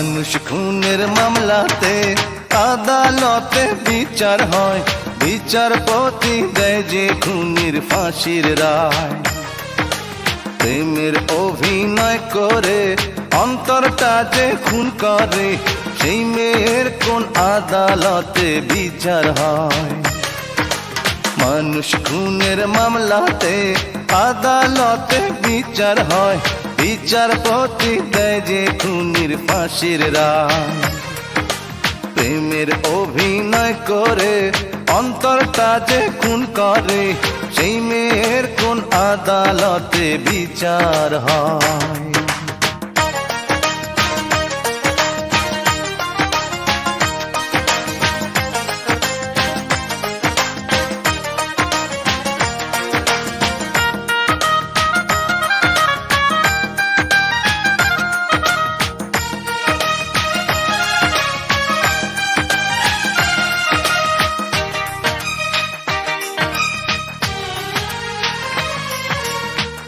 মানুষ খুনের মামলাতে আদালতে বিচার হয়, বিচারপতি দেয় যে খুনির ফাঁসির রায়। প্রেমের অভিনয় করে অন্তরটা যে খুন করে, সেই মেয়ের কোন আদালতে বিচার হয়? মানুষ খুনের মামলাতে আদালতে বিচার হয়, বিচারপতি দেয় যে খুনির ফাঁসির রায়। প্রেমের অভিনয় করে অন্তরটা যে খুন করে, সেই মেয়ের কোন আদালতে বিচার হয়?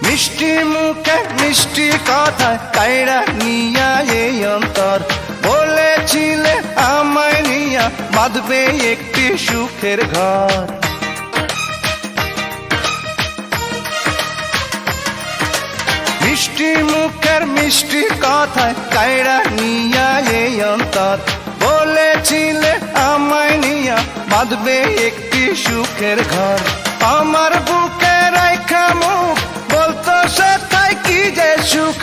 মিষ্টি মুখে মিষ্টি কথায় কাইড়া নিয়া এই অন্তর, বলেছিলে আমায় নিয়া বাঁধবে একটি সুখের ঘর। মিষ্টি মুখের মিষ্টি কথায় কাইড়া নিয়া এই অন্তর, বলেছিলে আমায় নিয়া বাঁধবে একটি সুখের ঘর। আমার বুকে রাইখা মুখ বলতো সেটাই কি যে সুখ,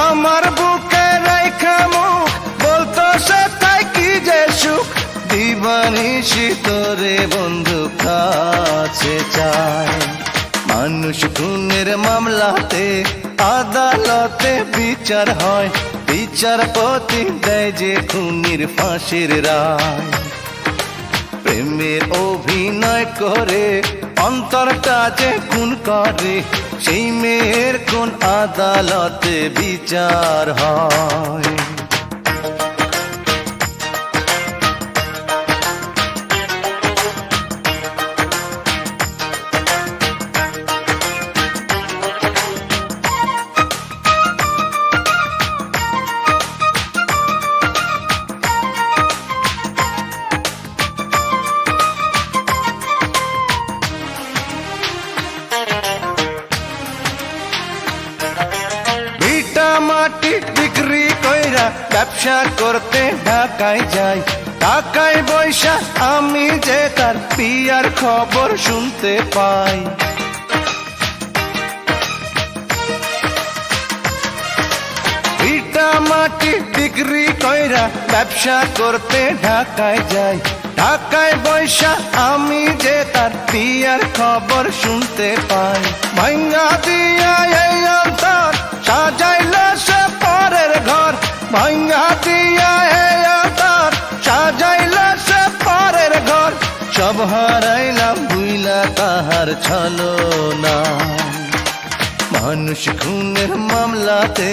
আমার বুকে রাইখা মুখ বলতো সেটাই কি যে সুখ। দিবানিশি তোরে বন্ধু কাছে চায়। মানুষ খুনের মামলাতে আদালতে বিচার হয়, বিচারপতি দেয় যে খুনির ফাঁসির রায়। প্রেমের অভিনয় করে অন্তরটা যে খুন করে, সেই মেয়ের কোন আদালতে বিচার হয়? মাটি বিক্রি কইরা ব্যবসা করতে ঢাকায় যাই, ঢাকায় বৈশা আমি যে তার বিয়ার খবর শুনতে পাই। ইটা মাটি বিক্রি কইরা ব্যবসা করতে ঢাকায় যাই, ঢাকায় বৈশা আমি যে তার বিয়ার খবর শুনতে পাই। ভাঙ্গা দিয়া এই অন্তর সাজাইল সে পরের ঘর, ভাঙ্গা দিয়া এই অন্তর সাজাইল সে পরের ঘর। সব হারাইলাম বুইলা তাহার ছলনা। মানুষ খুনের মামলাতে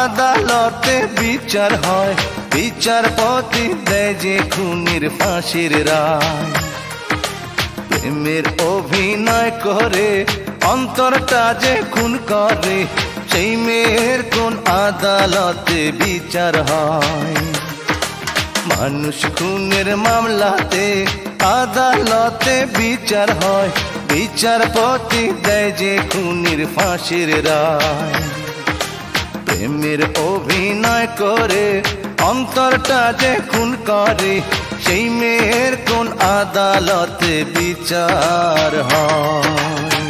আদালতে বিচার হয়, বিচারপতি দেয় যে খুনির ফাঁসির রায়। প্রেমের অভিনয় করে অন্তরটা যে খুন করে, সেই মেয়ের কোন আদালতে বিচার হয়? মানুষ খুনের মামলাতে আদালতে বিচার হয়, বিচারপতি দেয় যে খুনির ফাঁসির রায়। প্রেমের অভিনয় করে অন্তরটা যে খুন করে, সেই মেয়ের কোন আদালতে বিচার হয়?